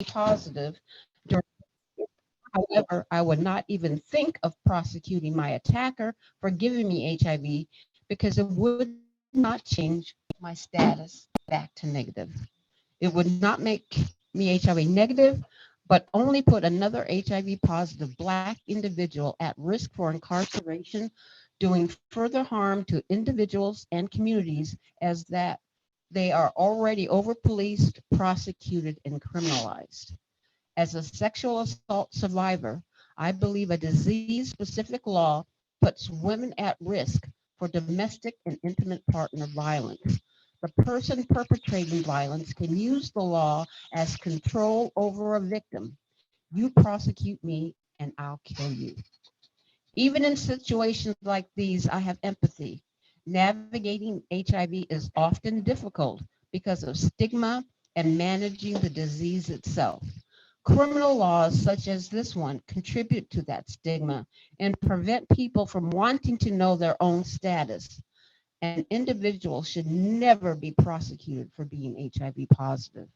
positive. However, I would not even think of prosecuting my attacker for giving me HIV because it would not change my status back to negative. It would not make me HIV negative, but only put another HIV positive Black individual at risk for incarceration, doing further harm to individuals and communities as that they are already over policed, prosecuted, and criminalized. As a sexual assault survivor, I believe a disease-specific law puts women at risk for domestic and intimate partner violence. The person perpetrating violence can use the law as control over a victim. You prosecute me and I'll kill you. Even in situations like these, I have empathy. Navigating HIV is often difficult because of stigma and managing the disease itself. Criminal laws such as this one contribute to that stigma and prevent people from wanting to know their own status. An individual should never be prosecuted for being HIV positive.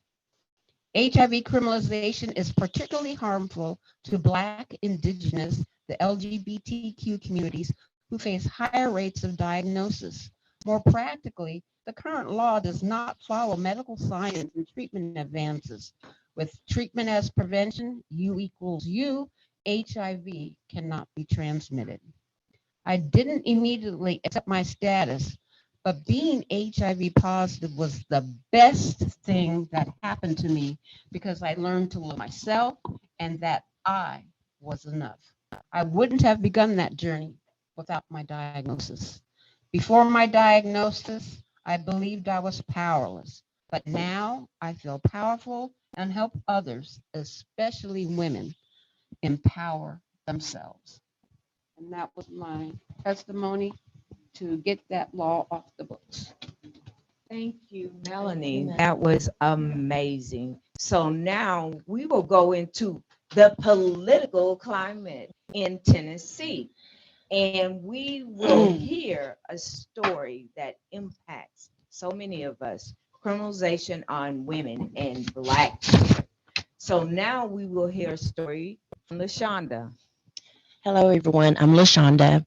HIV criminalization is particularly harmful to Black, Indigenous, the LGBTQ communities who face higher rates of diagnosis. More practically, the current law does not follow medical science and treatment advances. With treatment as prevention, U equals U, HIV cannot be transmitted. I didn't immediately accept my status, but being HIV positive was the best thing that happened to me because I learned to love myself and that I was enough. I wouldn't have begun that journey without my diagnosis. Before my diagnosis, I believed I was powerless, but now I feel powerful and help others, especially women, empower themselves. And that was my testimony to get that law off the books. Thank you, Melanie. That was amazing. So now we will go into the political climate in Tennessee. And we will hear a story that impacts so many of us, criminalization on women and Black children. So now we will hear a story from LaShanda. Hello, everyone. I'm LaShanda.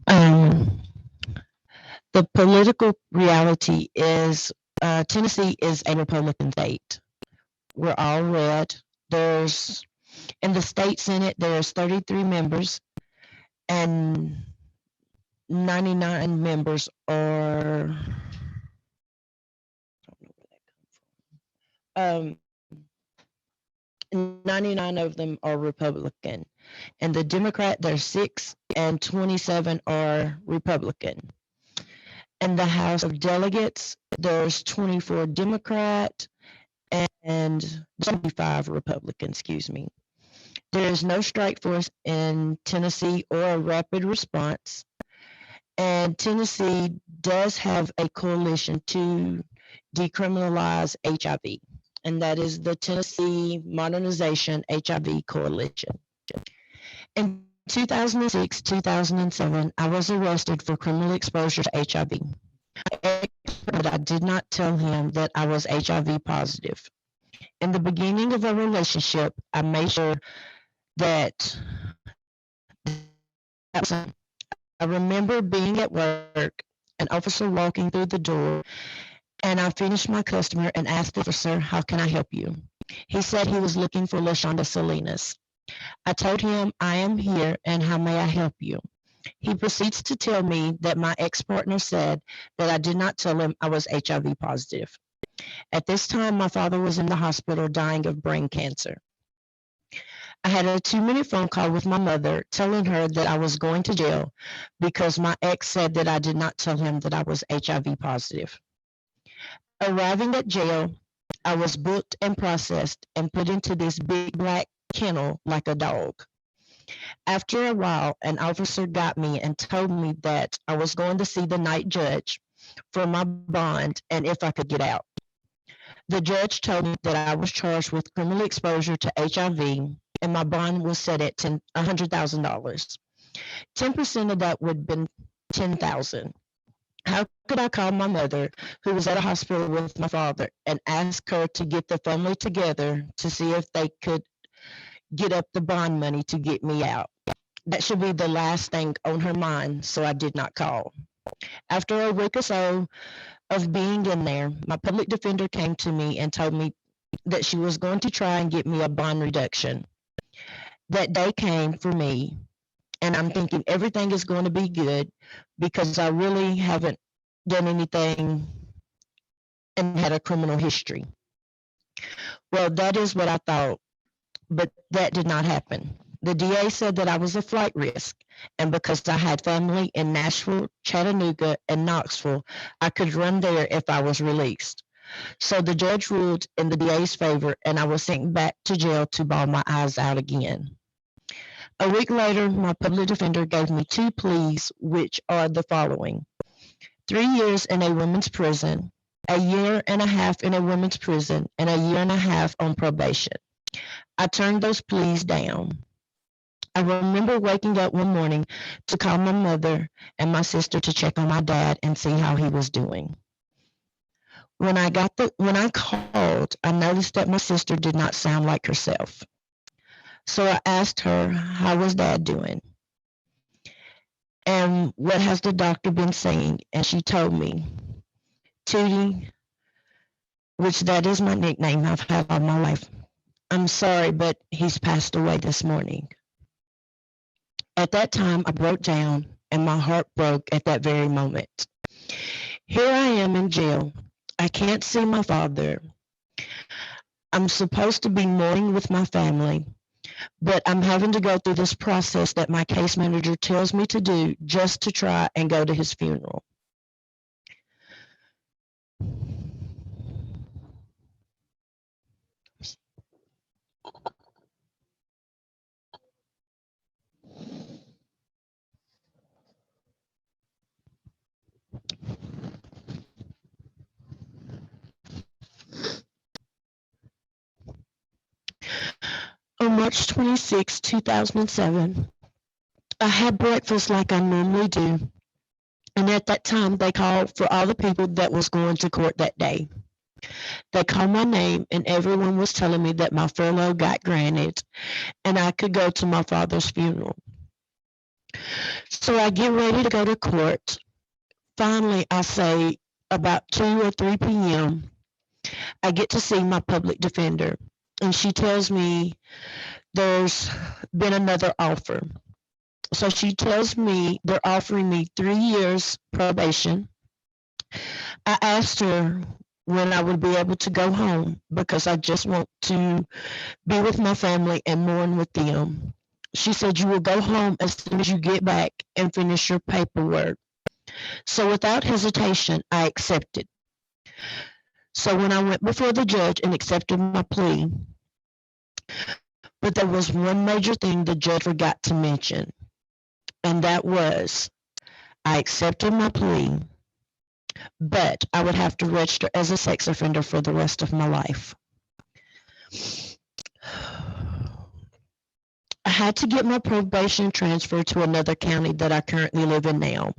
Um, the political reality is Tennessee is a Republican state. We're all red. There's in the state Senate, there's 33 members, and 99 members are. Um, 99 of them are Republican, and the Democrat there's 6 and 27 are Republican. In the House of Delegates, there's 24 Democrat and 25 Republican, excuse me. There is no strike force in Tennessee or a rapid response. And Tennessee does have a coalition to decriminalize HIV, and that is the Tennessee Modernization HIV Coalition. In 2006, 2007, I was arrested for criminal exposure to HIV. But I did not tell him that I was HIV positive. In the beginning of a relationship, I made sure that I remember being at work, an officer walking through the door, and I finished my customer and asked the officer, "How can I help you?" He said he was looking for LaShanda Salinas. I told him, "I am here, and how may I help you?" He proceeds to tell me that my ex-partner said that I did not tell him I was HIV positive. At this time, my father was in the hospital dying of brain cancer. I had a 2-minute phone call with my mother telling her that I was going to jail because my ex said that I did not tell him that I was HIV positive. Arriving at jail, I was booked and processed and put into this big black kennel like a dog. After a while, an officer got me and told me that I was going to see the night judge for my bond and if I could get out. The judge told me that I was charged with criminal exposure to HIV and my bond was set at $100,000. 10% of that would have been $10,000. How could I call my mother, who was at a hospital with my father, and ask her to get the family together to see if they could get up the bond money to get me out? That should be the last thing on her mind, so I did not call. After a week or so of being in there, my public defender came to me and told me that she was going to try and get me a bond reduction. That day came for me, and I'm thinking everything is going to be good because I really haven't done anything and had a criminal history. Well, that is what I thought, but that did not happen. The DA said that I was a flight risk, and because I had family in Nashville, Chattanooga, and Knoxville, I could run there if I was released. So the judge ruled in the DA's favor, and I was sent back to jail to bawl my eyes out again. A week later, my public defender gave me two pleas, which are the following: 3 years in a women's prison, a year and a half in a women's prison, and a year and a half on probation. I turned those pleas down. I remember waking up one morning to call my mother and my sister to check on my dad and see how he was doing. When I called, I noticed that my sister did not sound like herself. So I asked her, how was dad doing? And what has the doctor been saying? And she told me, Tootie, which that is my nickname I've had all my life. I'm sorry, but he's passed away this morning. At that time, I broke down and my heart broke at that very moment. Here I am in jail. I can't see my father. I'm supposed to be mourning with my family, but I'm having to go through this process that my case manager tells me to do just to try and go to his funeral. On March 26, 2007, I had breakfast like I normally do, and at that time they called for all the people that was going to court that day. They called my name and everyone was telling me that my furlough got granted and I could go to my father's funeral. So I get ready to go to court. Finally, I say about 2 or 3 p.m., I get to see my public defender, and she tells me there's been another offer. So she tells me they're offering me 3 years probation. I asked her when I would be able to go home because I just want to be with my family and mourn with them. She said, you will go home as soon as you get back and finish your paperwork. So without hesitation, I accepted. So when I went before the judge and accepted my plea, but there was one major thing the judge forgot to mention, and that was I accepted my plea, but I would have to register as a sex offender for the rest of my life. I had to get my probation transferred to another county that I currently live in now.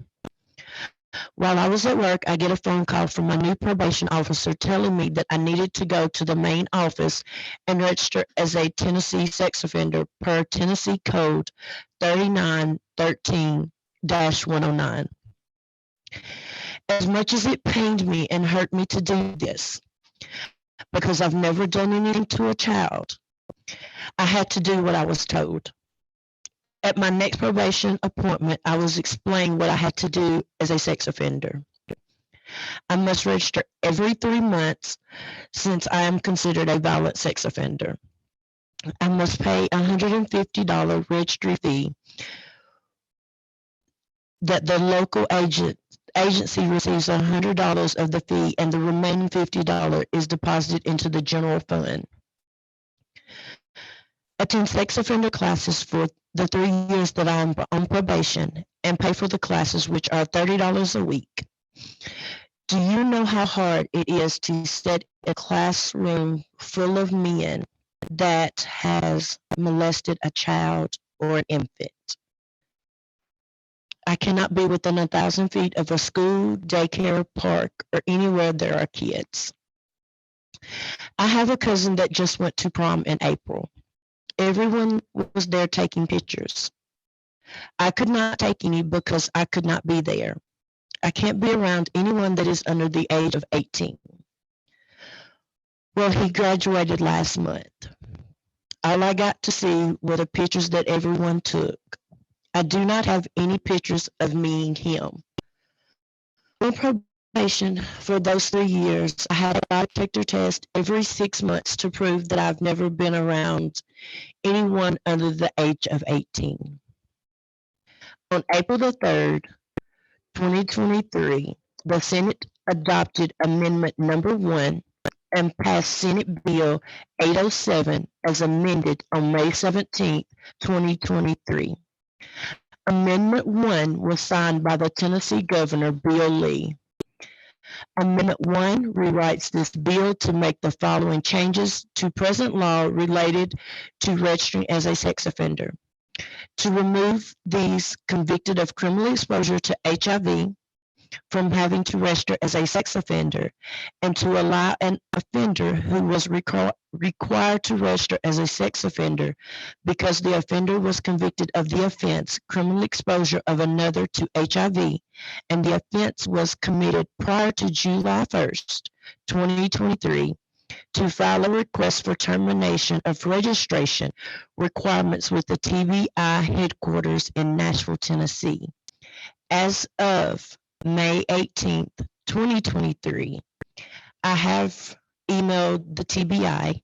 While I was at work, I get a phone call from my new probation officer telling me that I needed to go to the main office and register as a Tennessee sex offender per Tennessee Code 3913-109. As much as it pained me and hurt me to do this, because I've never done anything to a child, I had to do what I was told. At my next probation appointment, I was explained what I had to do as a sex offender. I must register every 3 months since I am considered a violent sex offender. I must pay a $150 registry fee that the local agency receives $100 of the fee and the remaining $50 is deposited into the general fund. Attend sex offender classes for the 3 years that I am on probation and pay for the classes, which are $30 a week. Do you know how hard it is to sit in a classroom full of men that has molested a child or an infant? I cannot be within 1,000 feet of a school, daycare, park, or anywhere there are kids. I have a cousin that just went to prom in April. Everyone was there taking pictures. I could not take any because I could not be there. I can't be around anyone that is under the age of 18. Well, he graduated last month. All I got to see were the pictures that everyone took. I do not have any pictures of me and him. On probation for those 3 years, I had a lie detector test every 6 months to prove that I've never been around anyone under the age of 18. On April the 3rd, 2023, the Senate adopted Amendment Number 1 and passed Senate Bill 807 as amended on May 17, 2023. Amendment 1 was signed by the Tennessee Governor Bill Lee. Amendment 1 rewrites this bill to make the following changes to present law related to registering as a sex offender. To remove these convicted of criminal exposure to HIV from having to register as a sex offender, and to allow an offender who was required to register as a sex offender because the offender was convicted of the offense criminal exposure of another to HIV, and the offense was committed prior to July 1st, 2023, to file a request for termination of registration requirements with the TBI headquarters in Nashville, Tennessee. As of May 18th, 2023, I have emailed the TBI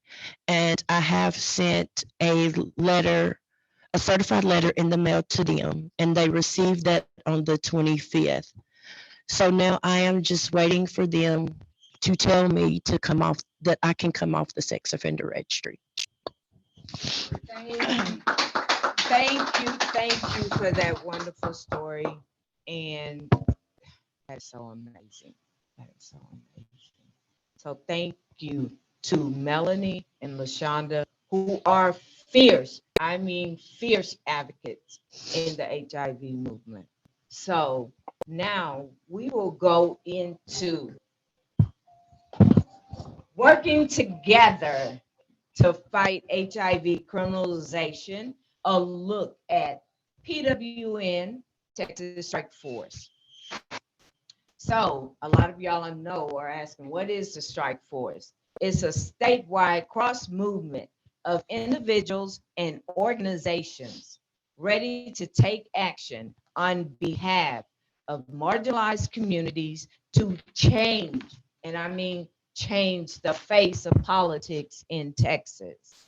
and I have sent a letter, a certified letter in the mail to them, and they received that on the 25th. So now I am just waiting for them to tell me to come off, that I can come off the sex offender registry. Thank you for that wonderful story. And that's so amazing. That is so amazing. So thank you to Melanie and LaShanda, who are fierce, I mean fierce advocates in the HIV movement. So now we will go into working together to fight HIV criminalization, a look at PWN, Texas Strike Force. So a lot of y'all I know are asking, what is the Strike Force? It's a statewide cross movement of individuals and organizations ready to take action on behalf of marginalized communities to change, and I mean change the face of politics in Texas.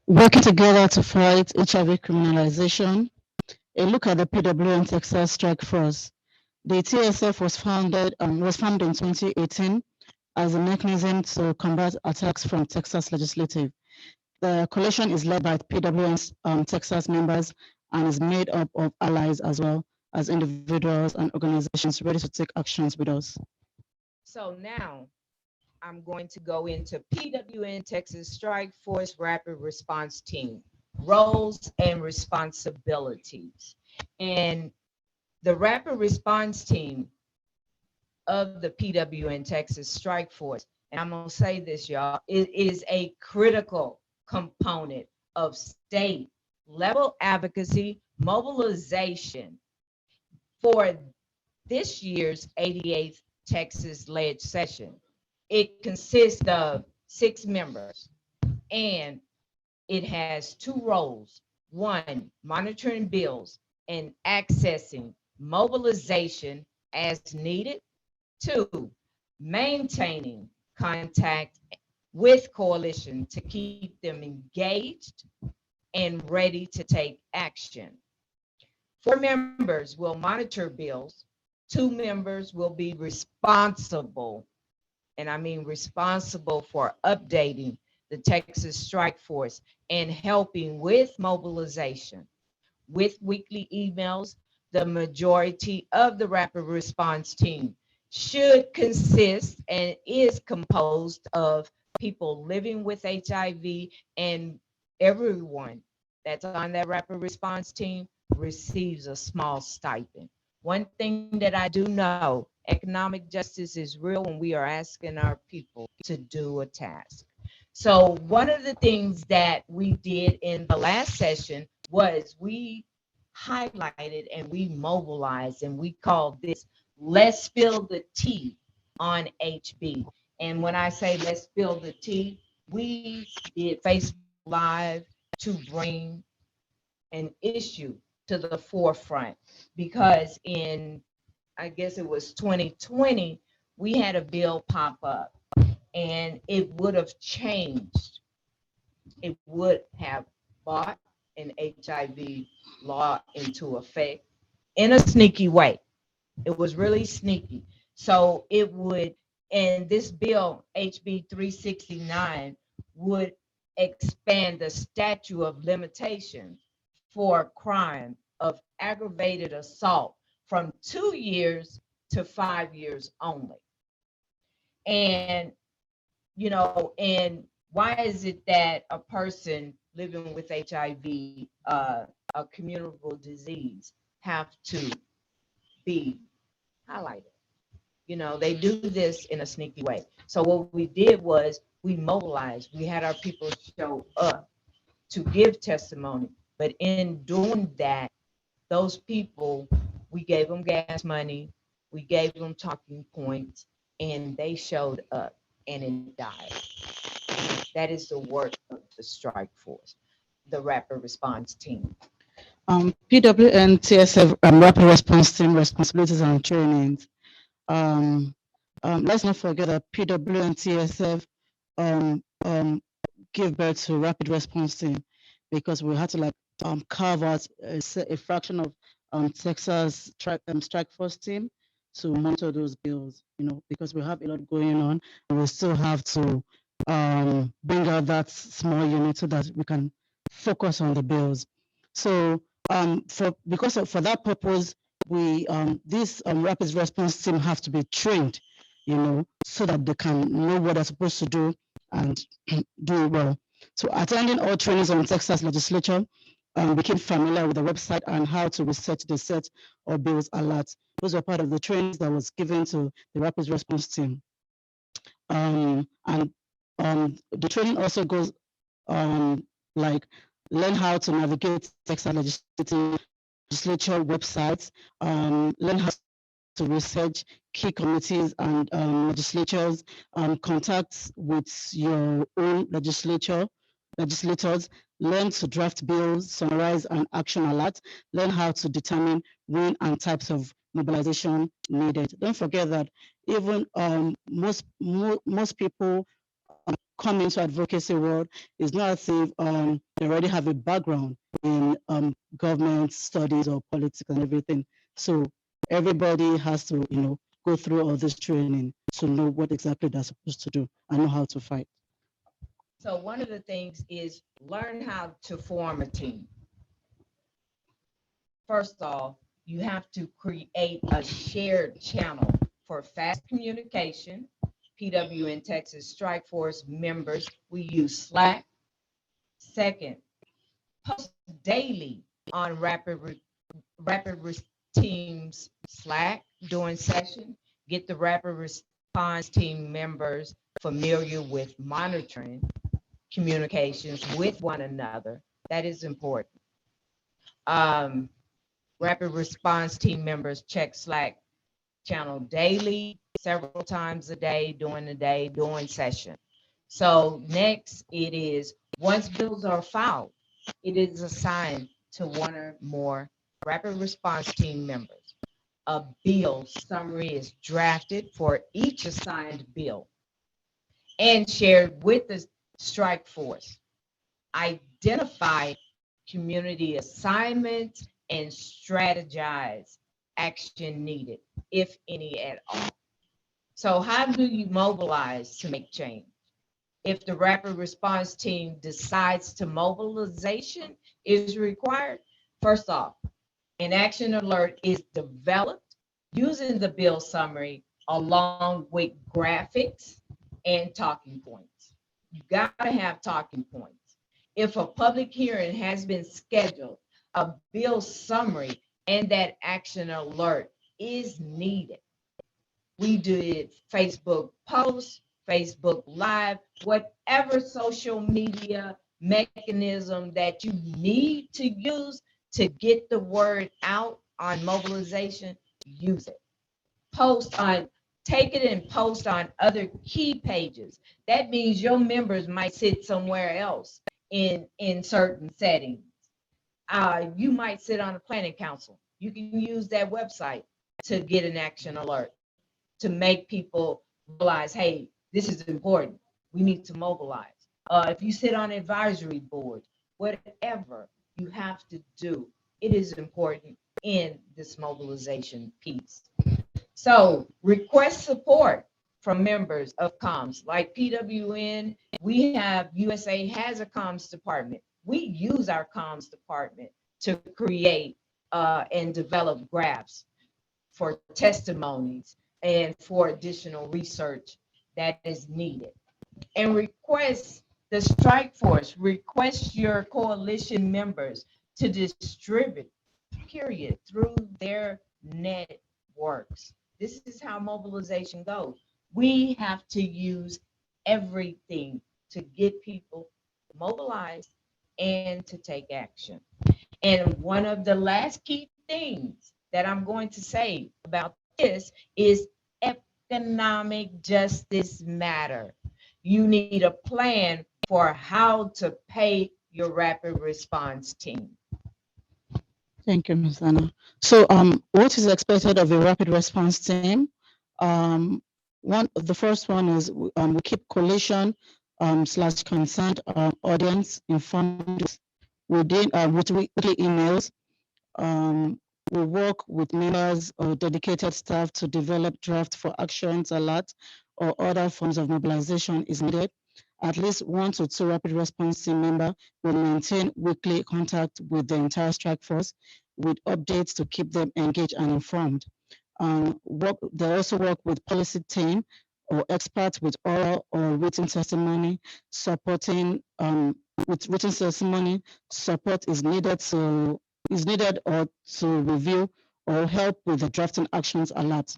Working together to fight HIV criminalization, a look at the PWN Texas Strike Force. The TSF was formed in 2018 as a mechanism to combat attacks from Texas legislative. The coalition is led by PWN's Texas members and is made up of allies as well as individuals and organizations ready to take actions with us. So now I'm going to go into PWN Texas Strike Force Rapid Response Team, roles and responsibilities. And the Rapid Response Team of the PWN Texas Strike Force, and I'm gonna say this, y'all, it is a critical component of state level advocacy mobilization for this year's 88th Texas Leg Session. It consists of 6 members and it has 2 roles. 1, monitoring bills and accessing mobilization as needed. 2, maintaining contact with coalition to keep them engaged and ready to take action. 4 members will monitor bills. 2 members will be responsible, and I mean responsible for updating the Texas Strike Force and helping with mobilization. With weekly emails, the majority of the Rapid Response Team should consist and is composed of people living with HIV, and everyone that's on that Rapid Response Team receives a small stipend. One thing that I do know, economic justice is real when we are asking our people to do a task. So one of the things that we did in the last session was we highlighted and we mobilized and we called this Let's Spill the Tea on HB. And when I say let's spill the tea, we did Facebook Live to bring an issue to the forefront because in, I guess it was 2020, we had a bill pop up and it would have changed. It would have brought an HIV law into effect in a sneaky way. It was really sneaky. So it would, and this bill, HB 369, would expand the statute of limitations for crime of aggravated assault from 2 years to 5 years only. And, and why is it that a person living with HIV, a communicable disease, have to be highlighted? They do this in a sneaky way. So what we did was we mobilized. We had our people show up to give testimony. But in doing that, those people, we gave them gas money, we gave them talking points, and they showed up and it died. That is the work of the strike force, the rapid response team. PWN TSF rapid response team responsibilities and trainings. Let's not forget that PWN TSF give birth to rapid response team because we had to carve out a fraction of Texas strike force team to monitor those bills, because we have a lot going on and we still have to bring out that small unit so that we can focus on the bills. So for that purpose, we this rapid response team have to be trained, so that they can know what they're supposed to do and do well. So attending all trainings on Texas legislature, became familiar with the website and how to research the set of bills alerts. Those were part of the trainings that was given to the rapid response team. And the training also goes like learn how to navigate Texas legislature websites, learn how to research key committees and legislatures, contact with your own legislators, learn to draft bills, summarize and action alerts, learn how to determine when and types of mobilization needed. Don't forget that even most people come into advocacy world is not as if they already have a background in government studies or politics and everything. So everybody has to, go through all this training to know what exactly they're supposed to do and know how to fight. So one of the things is learn how to form a team. First off, you have to create a shared channel for fast communication. PWN Texas Strike Force members, we use Slack. Second, post daily on rapid teams Slack during session. Get the rapid response team members familiar with monitoring communications with one another. That is important. Rapid response team members check Slack channel daily, several times a day, during the day, during session. So next, it is once bills are filed, it is assigned to one or more rapid response team members. A bill summary is drafted for each assigned bill and shared with the strike force. Identify community assignments and strategize action needed, if any at all. So how do you mobilize to make change? If the rapid response team decides to mobilization is required, first off, an action alert is developed using the bill summary along with graphics and talking points. You gotta have talking points. If a public hearing has been scheduled, a bill summary and that action alert is needed. We did Facebook posts, Facebook Live, whatever social media mechanism that you need to use to get the word out on mobilization, use it. Post on, take it and post on other key pages. That means your members might sit somewhere else in certain settings. You might sit on a planning council. You can use that website to get an action alert, to make people realize, hey, this is important. We need to mobilize. If you sit on advisory board, whatever you have to do, it is important in this mobilization piece. So request support from members of comms like PWN. We have USA has a comms department. We use our comms department to create and develop graphs for testimonies and for additional research that is needed. And request the strike force, request your coalition members to distribute, period, through their networks. This is how mobilization goes. We have to use everything to get people mobilized and to take action. And one of the last key things that I'm going to say about this is economic justice matter. You need a plan for how to pay your rapid response team. Thank you, Ms. Anna. So, what is expected of a rapid response team? The first one is we keep coalition slash concerned audience informed with weekly emails. We work with members or dedicated staff to develop draft for actions, alert, or other forms of mobilization is needed. At least 1 to 2 rapid response team members will maintain weekly contact with the entire strike force with updates to keep them engaged and informed. They also work with policy team or experts with oral or written testimony supporting with written testimony support is needed or to review or help with the drafting actions alert.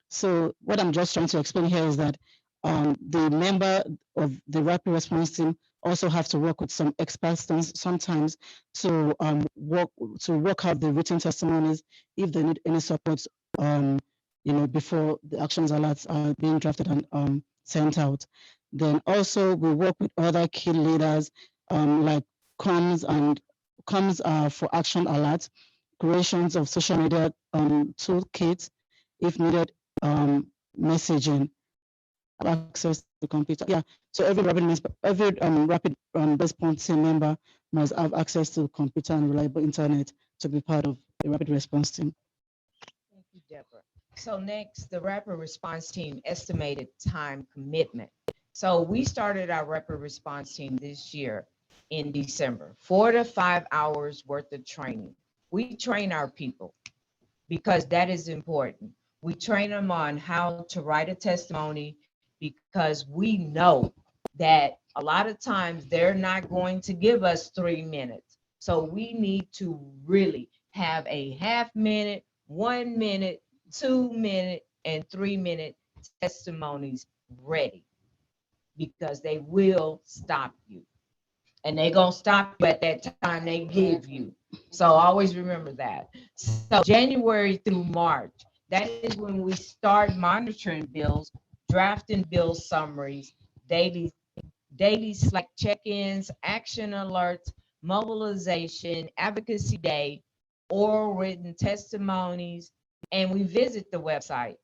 So what I'm just trying to explain here is that the member of the rapid response team also have to work with some experts sometimes to work out the written testimonies if they need any support, before the actions alerts are being drafted and sent out. Then also we work with other key leaders like comms for action alerts, creations of social media toolkits if needed, messaging, access to computer. Yeah, so every rapid response team member must have access to computer and reliable internet to be part of the rapid response team. Thank you, Deborah. So next, the rapid response team estimated time commitment. So we started our rapid response team this year in December, 4 to 5 hours worth of training. We train our people because that is important. We train them on how to write a testimony because we know that a lot of times they're not going to give us 3 minutes. So we need to really have a half minute, 1 minute, 2 minute, and 3 minute testimonies ready because they will stop you. And they're going to stop you at that time they give you. So always remember that. So January through March, that is when we start monitoring bills, drafting bill summaries, daily Slack check-ins, action alerts, mobilization, advocacy day, oral written testimonies, and we visit the website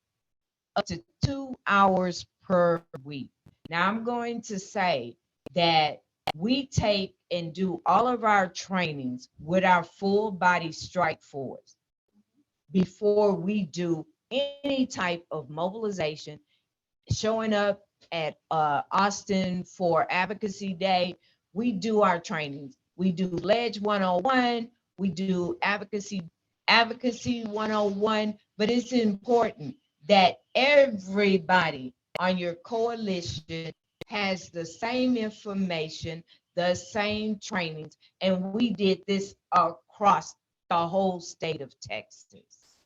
up to 2 hours per week. Now I'm going to say that we take and do all of our trainings with our full body strike force before we do any type of mobilization, showing up at Austin for Advocacy Day. We do our trainings. We do Ledge 101, we do Advocacy 101, but it's important that everybody on your coalition has the same information, the same trainings, and we did this across the whole state of Texas.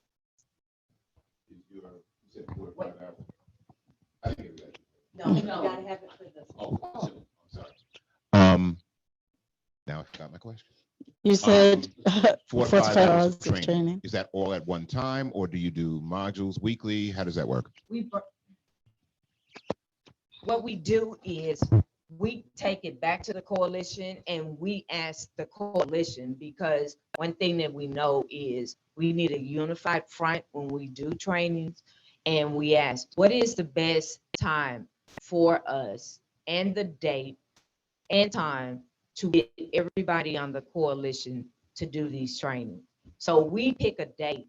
No, you gotta have it for the. I'm sorry. Now I forgot my question. You said 4 to 45 5 hours of of training. Is that all at one time, or do you do modules weekly? How does that work? What we do is we take it back to the coalition and we ask the coalition, because one thing that we know is we need a unified front when we do trainings, and we ask, what is the best time for us and the date and time to get everybody on the coalition to do these trainings. So we pick a date,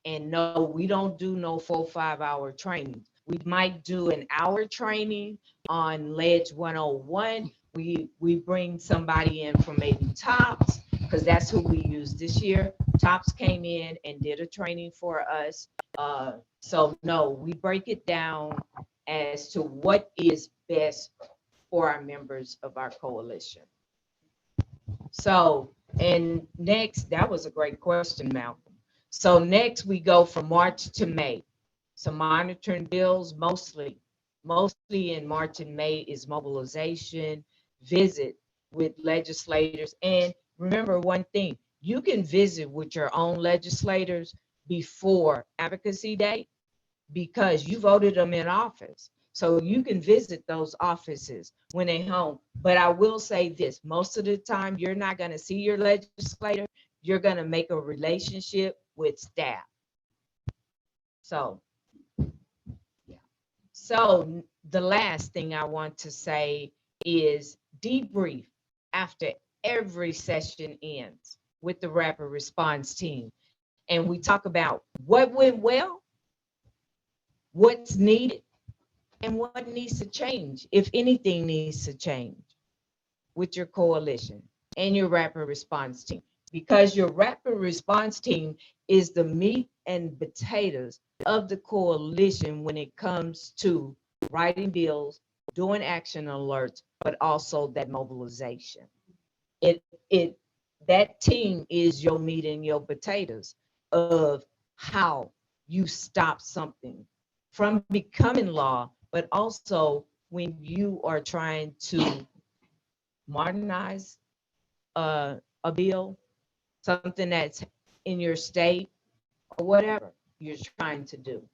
and no, we don't do no 4-5 hour trainings. We might do an hour training on Ledge 101. We bring somebody in from maybe Tops, because that's who we used this year. Tops came in and did a training for us. So no, we break it down as to what is best for our members of our coalition. So, and next, that was a great question, Malcolm. So next we go from March to May. Some monitoring bills, mostly in March and May is mobilization, visit with legislators. And remember one thing, you can visit with your own legislators before advocacy day, because you voted them in office. So you can visit those offices when they're home. But I will say this, most of the time, you're not gonna see your legislator. You're gonna make a relationship with staff. So, yeah. So the last thing I want to say is debrief after every session ends with the rapid response team. And we talk about what went well, what's needed, and what needs to change, if anything needs to change with your coalition and your rapid response team. Because your rapid response team is the meat and potatoes of the coalition when it comes to writing bills, doing action alerts, but also that mobilization. That team is your meat and your potatoes of how you stop something from becoming law, but also when you are trying to modernize a bill, something that's in your state or whatever you're trying to do.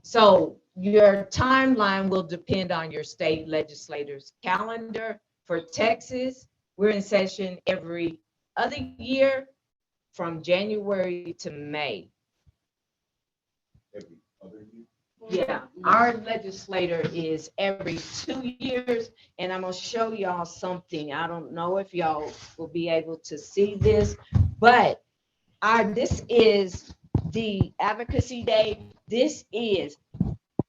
So your timeline will depend on your state legislators' calendar. For Texas, we're in session every other year from January to May. Every other year? Yeah, our legislator is every 2 years, and I'm gonna show y'all something. I don't know if y'all will be able to see this, but this is the advocacy day. This is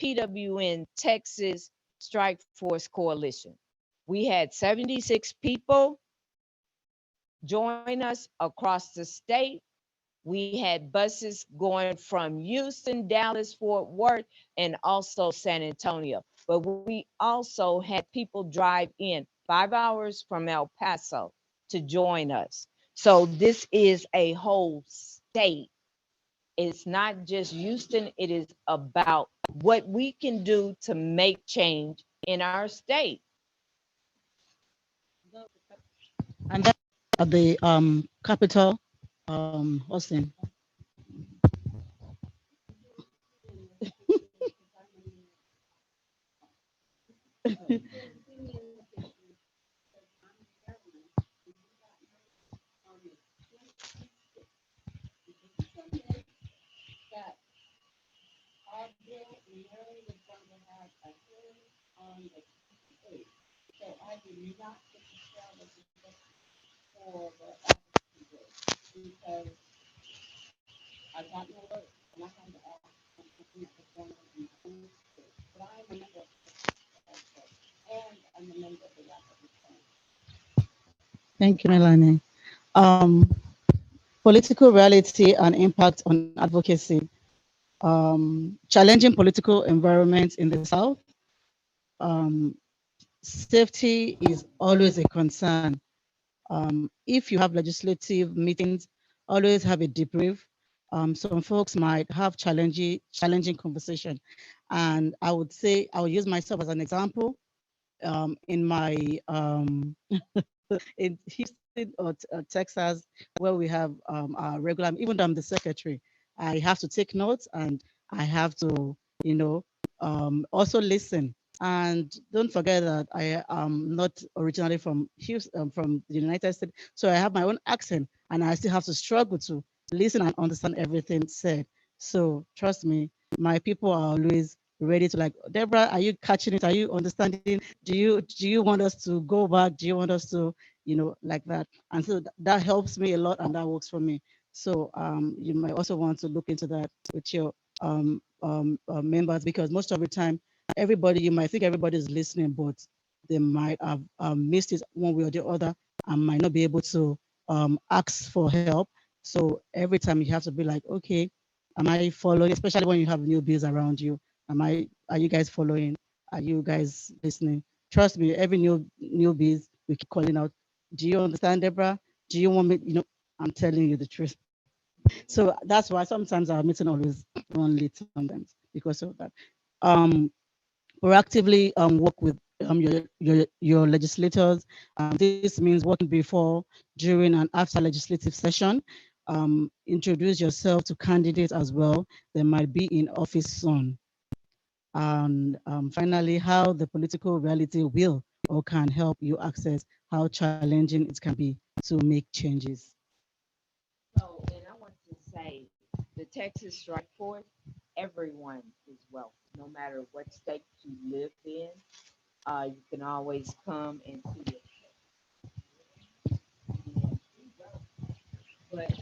PWN Texas Strike Force Coalition. We had 76 people join us across the state. We had buses going from Houston, Dallas, Fort Worth, and also San Antonio. But we also had people drive in 5 hours from El Paso to join us. So this is a whole state. It's not just Houston, it is about what we can do to make change in our state. And that's at the capital, Austin. Thank you, Melanie. Um, Political reality and impact on advocacy. Challenging political environment in the South. Um, Safety is always a concern. If you have legislative meetings, always have a debrief. Some folks might have challenging conversation. And I would say, I will use myself as an example. In my in Houston or Texas, where we have our regular, even though I'm the secretary, I have to take notes and I have to, you know, also listen. And don't forget that I am not originally from Houston, from the United States, so I have my own accent, and I still have to struggle to listen and understand everything said. So trust me, my people are always ready to like, Deborah, are you catching it? Are you understanding? Do you want us to go back? Do you want us to, like that? And so that helps me a lot, and that works for me. So you might also want to look into that with your members, because most of the time, you might think everybody is listening, but they might have missed it one way or the other and might not be able to ask for help. So every time you have to be like, okay, am I following? Especially when you have newbies around you. Are you guys following? Are you guys listening? Trust me, every newbies, we keep calling out. Do you understand, Deborah? Do you want me? I'm telling you the truth. So that's why sometimes our meeting always run late sometimes because of that. Um, Proactively work with your legislators. This means working before, during, and after legislative session. Introduce yourself to candidates as well. They might be in office soon. And finally, how the political reality will or can help you access how challenging it can be to make changes. So, and I want to say the Texas Strike Force, everyone is welcome, no matter what state you live in. You can always come and see it. But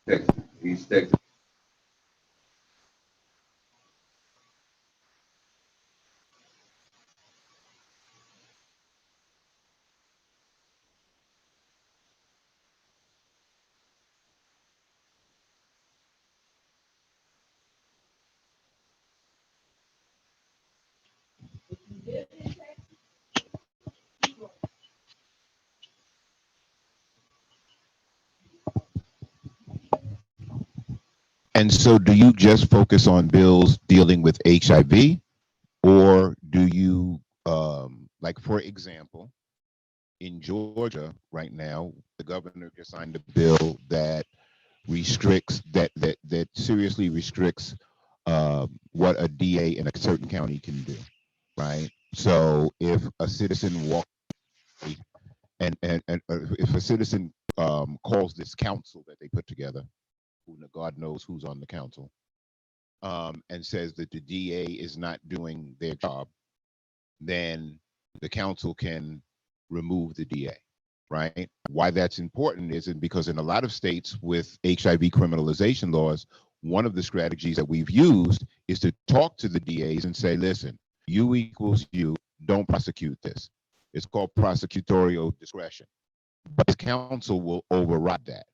Texas, East Texas. And so do you just focus on bills dealing with HIV, or do you, like, for example, in Georgia right now, the governor just signed a bill that restricts, that seriously restricts what a DA in a certain county can do, right? So if a citizen walks, and if a citizen calls this council that they put together, God knows who's on the council, and says that the DA is not doing their job, then the council can remove the DA, right? Why that's important is because in a lot of states with HIV criminalization laws, one of the strategies that we've used is to talk to the DAs and say, listen, you equals you, don't prosecute this. It's called prosecutorial discretion, but the council will override that.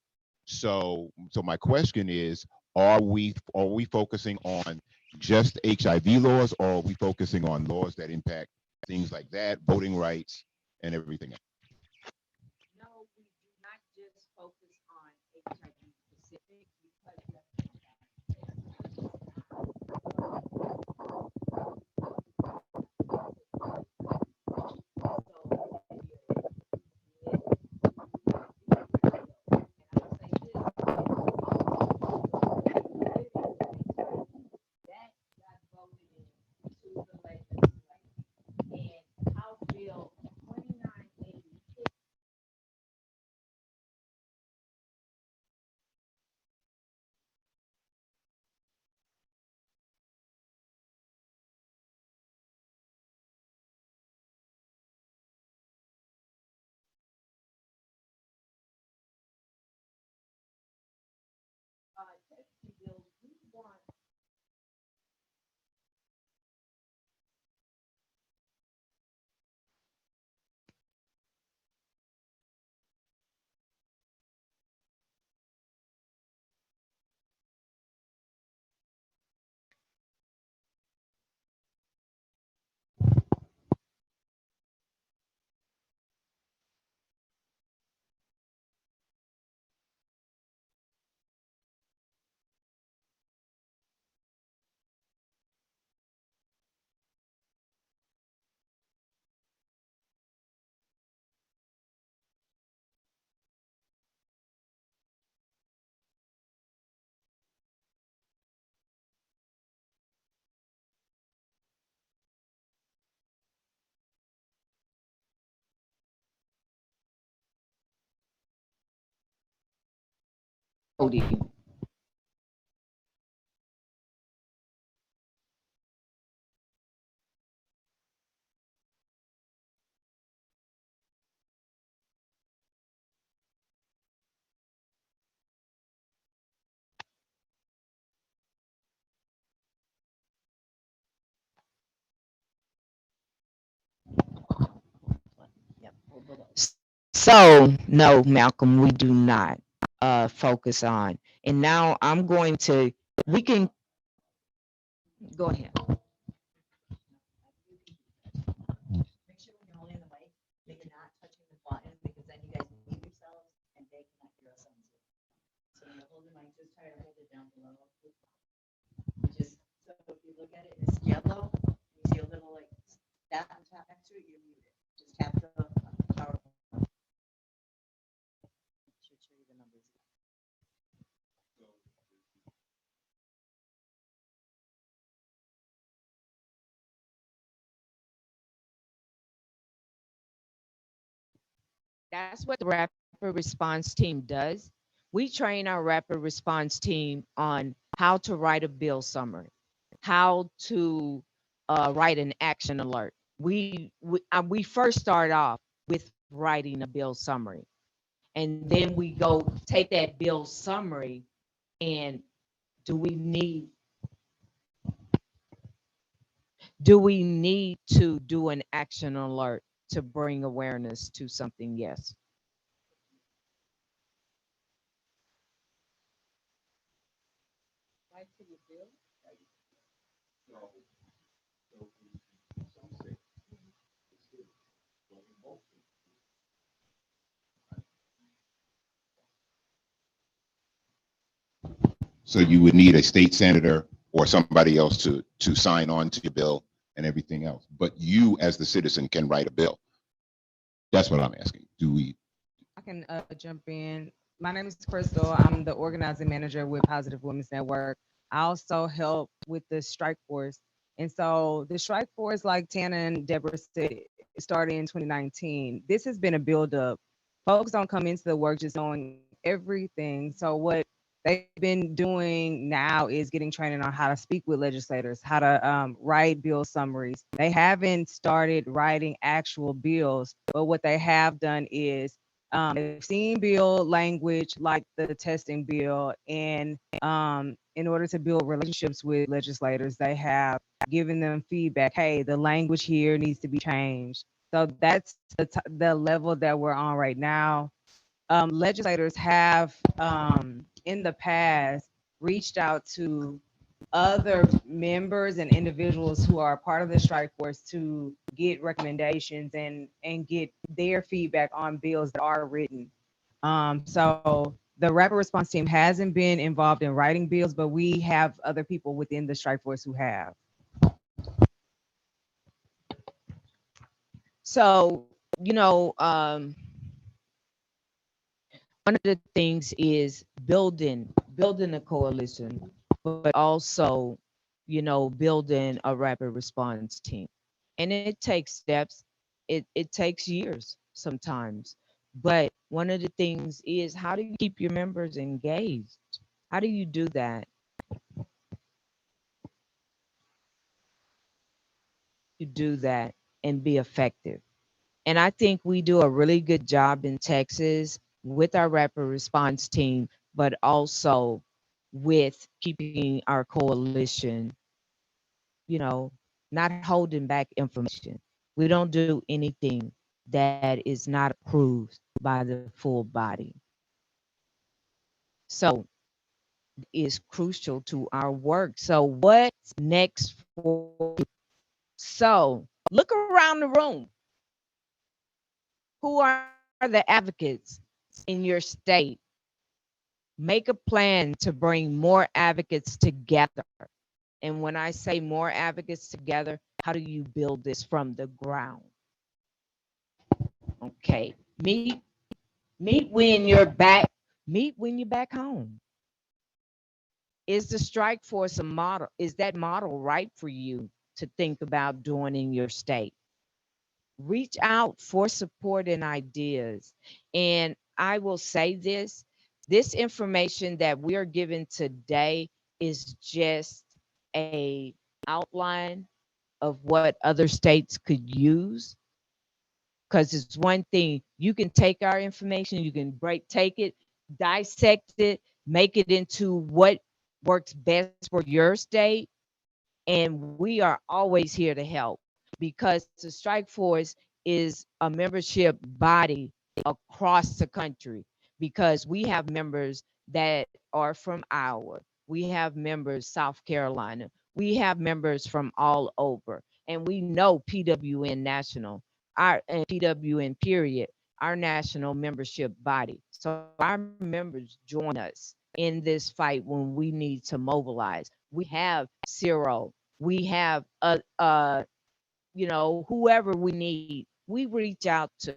So my question is, are we focusing on just HIV laws, or are we focusing on laws that impact things like that, voting rights, and everything else? No, we do not just focus on HIV specific because that got voted into the legislature and House Bill 2986. Texas bill, we want voting. So no, Malcolm, we do not focus on. And now I'm going to, we can go ahead. Make sure when you're holding the mic that you're not touching the button, because then you guys mute yourselves and they cannot hear us on Zoom. So when you hold the mic, just try to hold it down below. Just, so if you look at it, it's yellow, you see a little like that on top next to it, you're muted. Just tap the power. Should show you the numbers. That's what the rapid response team does. We train our rapid response team on how to write a bill summary, how to write an action alert. We first start off with writing a bill summary, and then we go take that bill summary and do we need to do an action alert to bring awareness to something? Yes. So you would need a state senator or somebody else to sign on to your bill and everything else. But you, as the citizen, can write a bill. That's what I'm asking. Do we? I can jump in. My name is Crystal. I'm the organizing manager with Positive Women's Network. I also help with the strike force. And so the strike force, like Tana and Deborah said, started in 2019. This has been a buildup. Folks don't come into the work just knowing everything. So what they've been doing now is getting training on how to speak with legislators, how to write bill summaries. They haven't started writing actual bills, but what they have done is they've seen bill language like the testing bill, and in order to build relationships with legislators, they have given them feedback. Hey, the language here needs to be changed. So that's the level that we're on right now. Legislators have in the past reached out to other members and individuals who are part of the strike force to get recommendations and get their feedback on bills that are written. So the rapid response team hasn't been involved in writing bills, but we have other people within the strike force who have. So, one of the things is building a coalition, but also, building a rapid response team. And it takes steps. It takes years sometimes. But one of the things is, how do you keep your members engaged? How do you do that? You do that and be effective. And I think we do a really good job in Texas with our rapid response team, but also with keeping our coalition, not holding back information. We don't do anything that is not approved by the full body. So is crucial to our work. So what's next for you? So look around the room. Who are the advocates in your state? Make a plan to bring more advocates together. And when I say more advocates together, how do you build this from the ground? Okay. Meet when you're back. Meet when you're back home. Is the strike force a model? Is that model right for you to think about doing in your state? Reach out for support and ideas. And I will say this information that we are given today is just a outline of what other states could use. Because it's one thing, you can take our information, you can take it, dissect it, make it into what works best for your state. And we are always here to help, because the strike force is a membership body across the country, because we have members that are from Iowa, we have members South Carolina, we have members from all over, and we know PWN national, our and PWN period, our national membership body. So our members join us in this fight when we need to mobilize. We have Ciro, we have whoever we need, we reach out to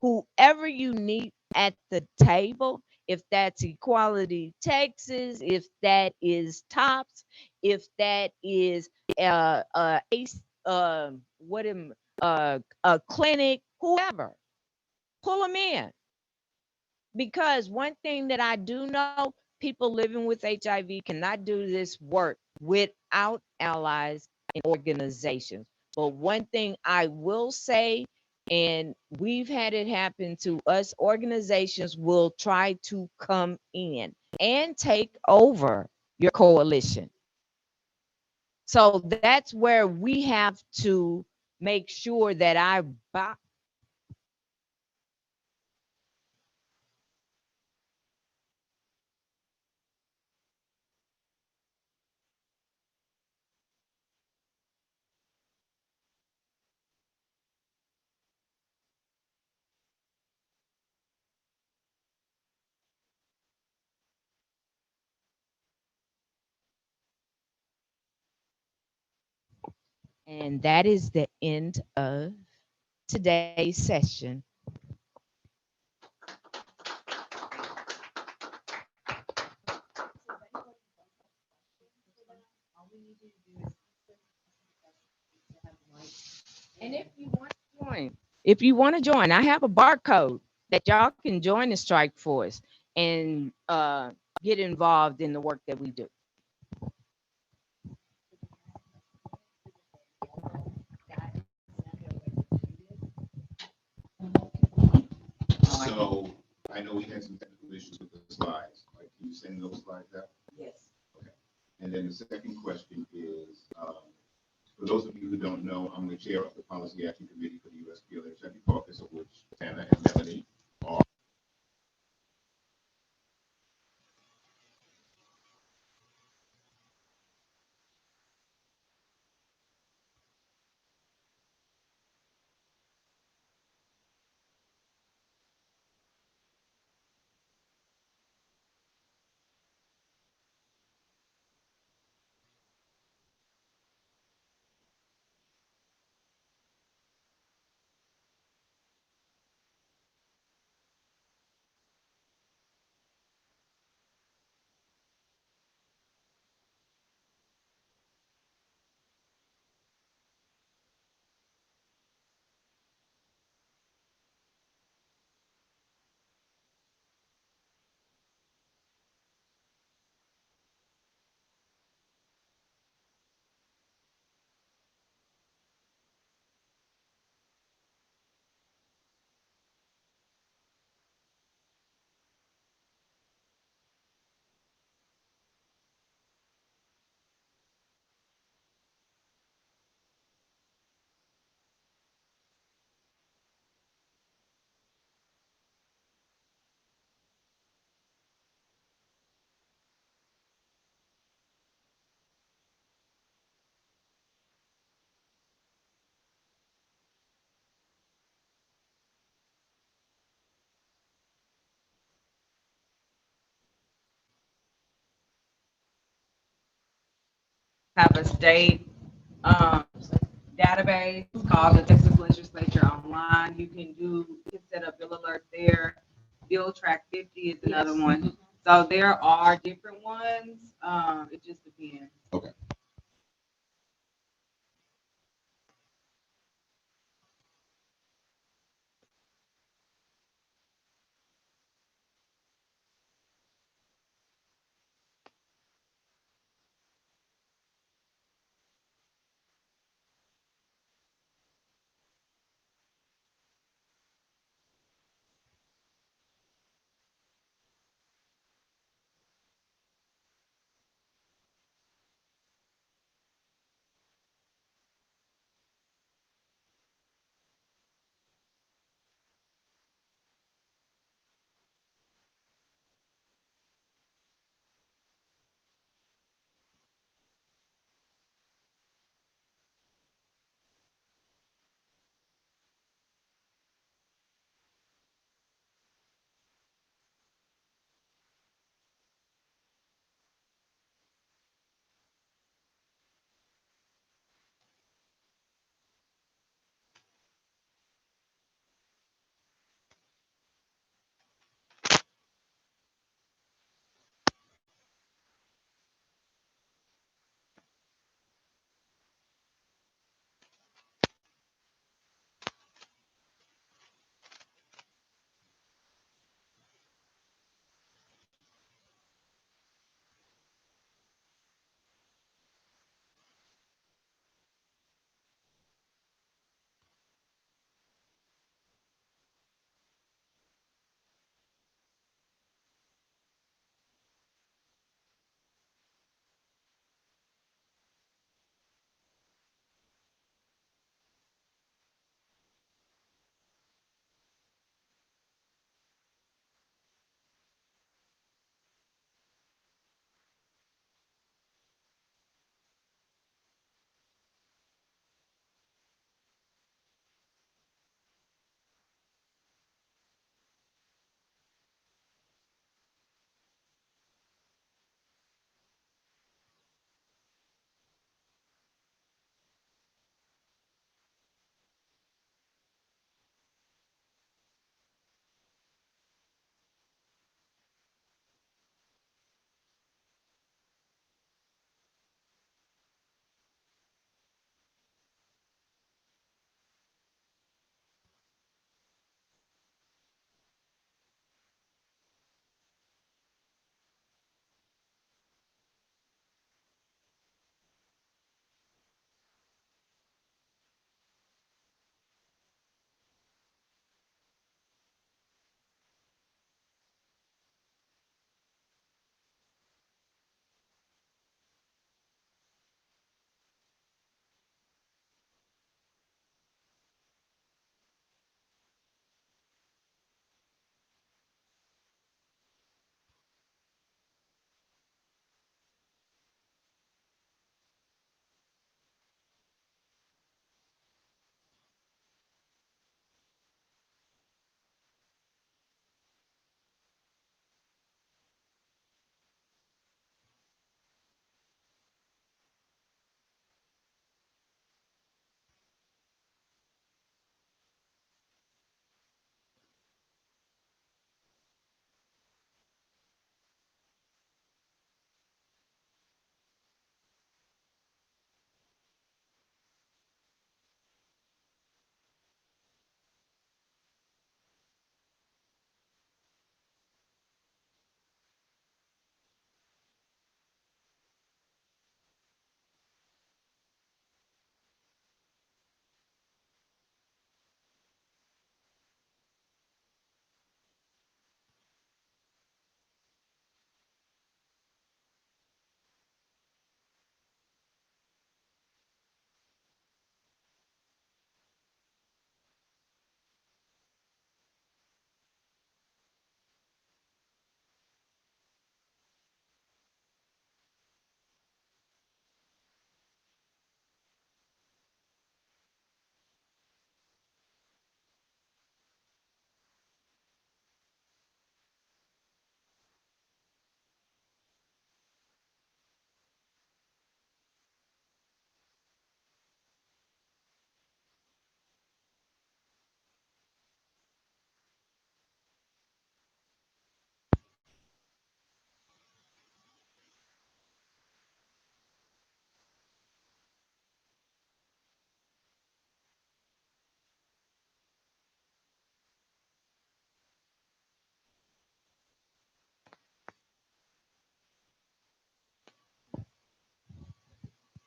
whoever you need at the table. If that's Equality Texas, if that is Tops, if that is ACE, a clinic, whoever, pull them in. Because one thing that I do know, people living with HIV cannot do this work without allies and organizations. But one thing I will say, and we've had it happen to us, organizations will try to come in and take over your coalition. So that's where we have to make sure that and that is the end of today's session. And if you want to join, I have a barcode that y'all can join the strike force. And get involved in the work that we do. So I know we had some technical issues with the slides. Like, can you send those slides out? Yes. And then the second question is, for those of you who don't know, I'm the chair of the Policy Action Committee for the USPL HIV Caucus, of which Tana and Melanie are. Have a state database called the Texas Legislature Online. You can set up bill alert there. Bill Track 50 is another one. So there are different ones. It just depends. Okay.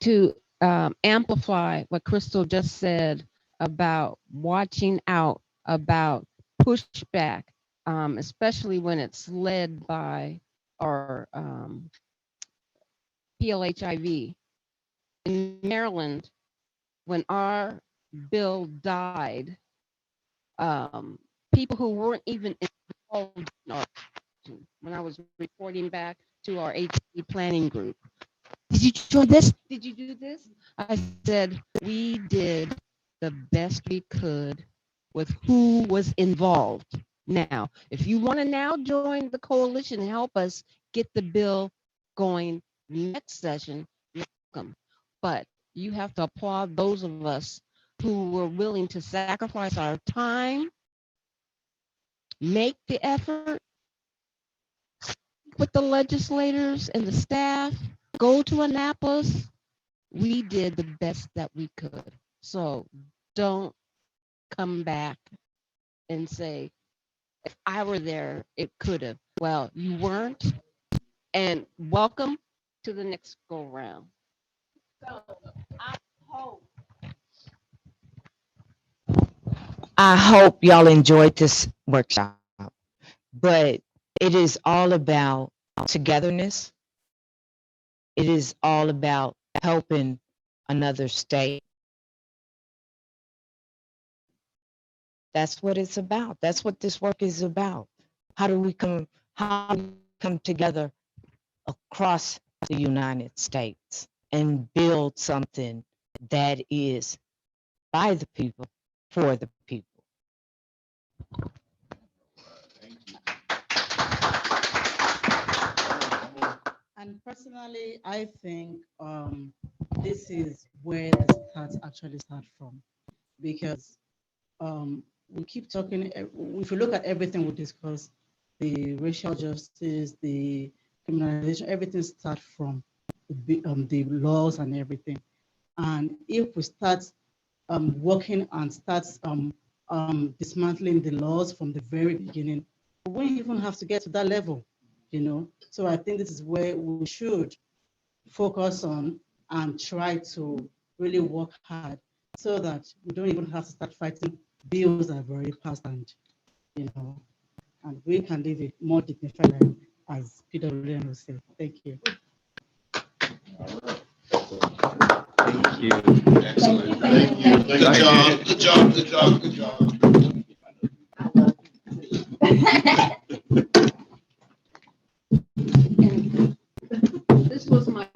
to amplify what Crystal just said about watching out, about pushback, especially when it's led by our PLHIV. In Maryland, when our bill died, people who weren't even involved in our, when I was reporting back to our HC planning group, did you join this? Did you do this? I said, we did the best we could with who was involved. Now, if you want to now join the coalition and help us get the bill going next session, you're welcome. But you have to applaud those of us who were willing to sacrifice our time, make the effort with the legislators and the staff, go to Annapolis. We did the best that we could. So don't come back and say, if I were there, it could have. Well, you weren't. And welcome to the next go round. So I hope I hope y'all enjoyed this workshop, but it is all about togetherness. It is all about helping another state. That's what it's about. That's what this work is about. How do we come together across the United States and build something that is by the people, for the people? And personally, I think this is where the stats actually start from, because we keep talking. If you look at everything we discuss, the racial justice, the criminalization, everything starts from the laws and everything. And if we start working and start dismantling the laws from the very beginning, we won't even have to get to that level, you know. So I think this is where we should focus on and try to really work hard so that we don't even have to start fighting bills that have already passed, and you know, and we can live a more dignified life, as PWN will say. Thank you. Thank you. Excellent. Thank you. Good job. Good job. Good job. Good job. this was my